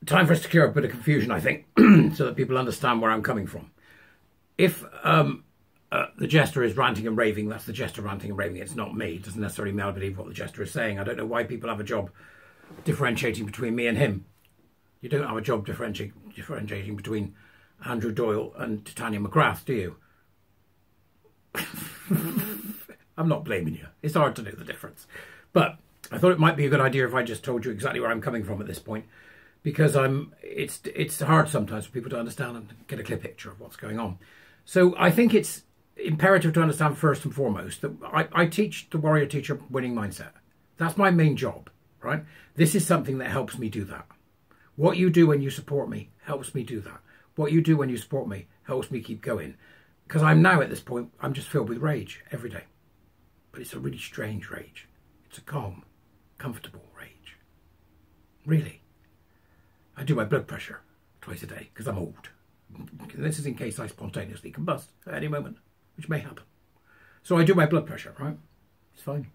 time for us to clear up a bit of confusion, I think, so that people understand where I'm coming from. If the jester is ranting and raving, that's the jester ranting and raving. It's not me. It doesn't necessarily mean I believe what the jester is saying. I don't know why people have a job differentiating between me and him. You don't have a job differentiating between Andrew Doyle and Titania McGrath, do you? I'm not blaming you. It's hard to know the difference. But I thought it might be a good idea if I just told you exactly where I'm coming from at this point, because it's hard sometimes for people to understand and get a clear picture of what's going on. So I think it's imperative to understand first and foremost that I teach the warrior teacher winning mindset. That's my main job, right? This is something that helps me do that. What you do when you support me helps me do that. What you do when you support me helps me keep going. Because I'm now at this point, I'm just filled with rage every day. But it's a really strange rage. It's a calm, comfortable rage. Really. I do my blood pressure twice a day because I'm old. This is in case I spontaneously combust at any moment, which may happen. So I do my blood pressure, right? It's fine.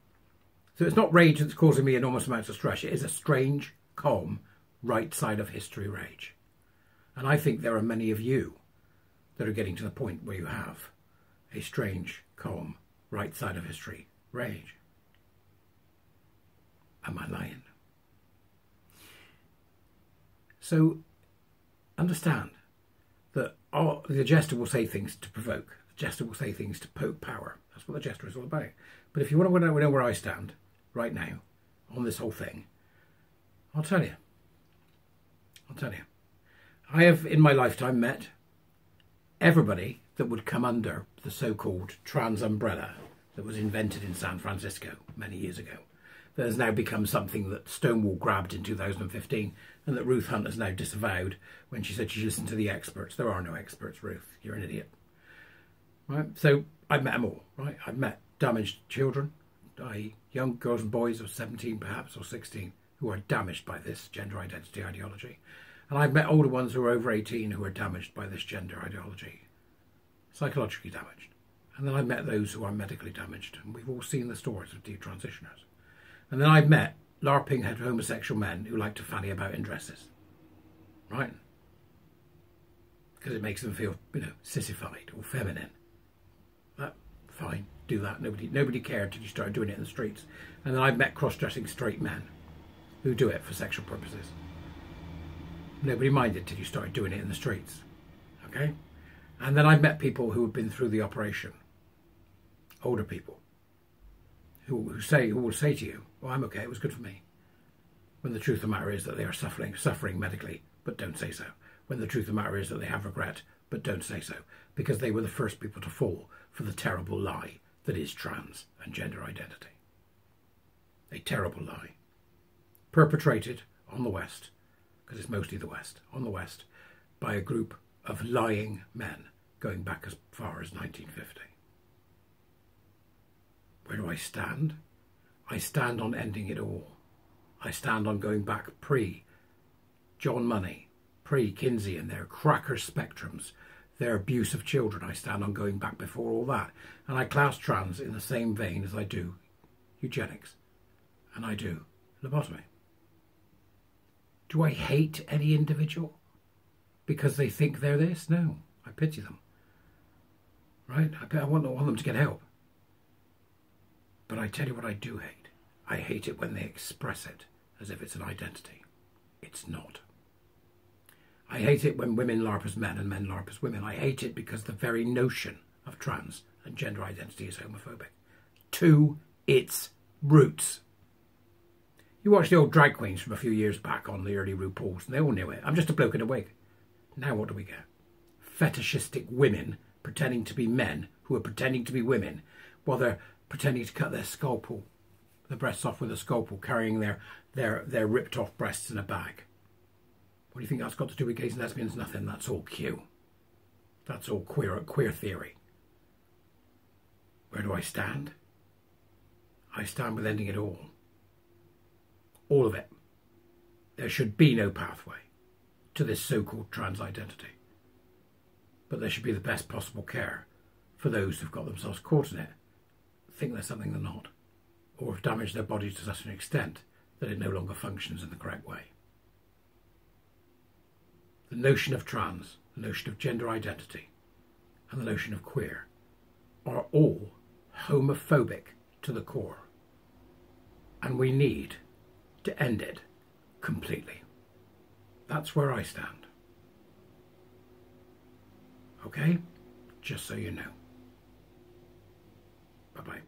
So it's not rage that's causing me enormous amounts of stress. It is a strange, calm, right side of history rage. And I think there are many of you that are getting to the point where you have a strange, calm, right side of history rage. Am I lying? So understand that the jester will say things to provoke. The jester will say things to poke power. That's what the jester is all about. But if you want to know where I stand right now on this whole thing, I'll tell you. I'll tell you. I have, in my lifetime, met everybody that would come under the so-called trans umbrella that was invented in San Francisco many years ago. That has now become something that Stonewall grabbed in 2015 and that Ruth Hunt has now disavowed when she said she listened to the experts. There are no experts, Ruth. You're an idiot. Right? So I've met them all. Right? I've met damaged children, i.e. young girls and boys of 17 perhaps or 16 who are damaged by this gender identity ideology. And I've met older ones who are over 18 who are damaged by this gender ideology, psychologically damaged. And then I've met those who are medically damaged. And we've all seen the stories of detransitioners. And then I've met LARPing homosexual men who like to fanny about in dresses. Right? Because it makes them feel, sissified or feminine. Fine, do that. Nobody cared until you started doing it in the streets. And then I've met cross-dressing straight men who do it for sexual purposes. Nobody minded till you started doing it in the streets. Okay? And then I've met people who have been through the operation. Older people. Who will say to you, "Oh, I'm okay, it was good for me." When the truth of the matter is that they are suffering medically, but don't say so. When the truth of the matter is that they have regret, but don't say so. Because they were the first people to fall for the terrible lie that is trans and gender identity. A terrible lie. Perpetrated on the West, because it's mostly the West, on the West, by a group of lying men going back as far as 1950. Where do I stand? I stand on ending it all. I stand on going back pre-John Money, pre-Kinsey and their cracker spectrums, their abuse of children. I stand on going back before all that. And I class trans in the same vein as I do eugenics. And I do lobotomy. Do I hate any individual because they think they're this? No, I pity them. Right? I want them to get help. But I tell you what I do hate. I hate it when they express it as if it's an identity. It's not. I hate it when women LARP as men and men LARP as women. I hate it because the very notion of trans and gender identity is homophobic. To its roots. You watch the old drag queens from a few years back on the early RuPaul's and they all knew it. I'm just a bloke in a wig. Now what do we get? Fetishistic women pretending to be men who are pretending to be women while they're pretending to cut their breasts off with a scalpel, carrying their ripped off breasts in a bag. What do you think that's got to do with gays and lesbians? Nothing. That's all Q. That's all queer theory. Where do I stand? I stand with ending it all. All of it. There should be no pathway to this so-called trans identity. But there should be the best possible care for those who've got themselves caught in it, think they're something they're not, or have damaged their bodies to such an extent that it no longer functions in the correct way. notion of trans, the notion of gender identity, and the notion of queer are all homophobic to the core. And we need to end it completely. That's where I stand. Okay? Just so you know. Bye-bye.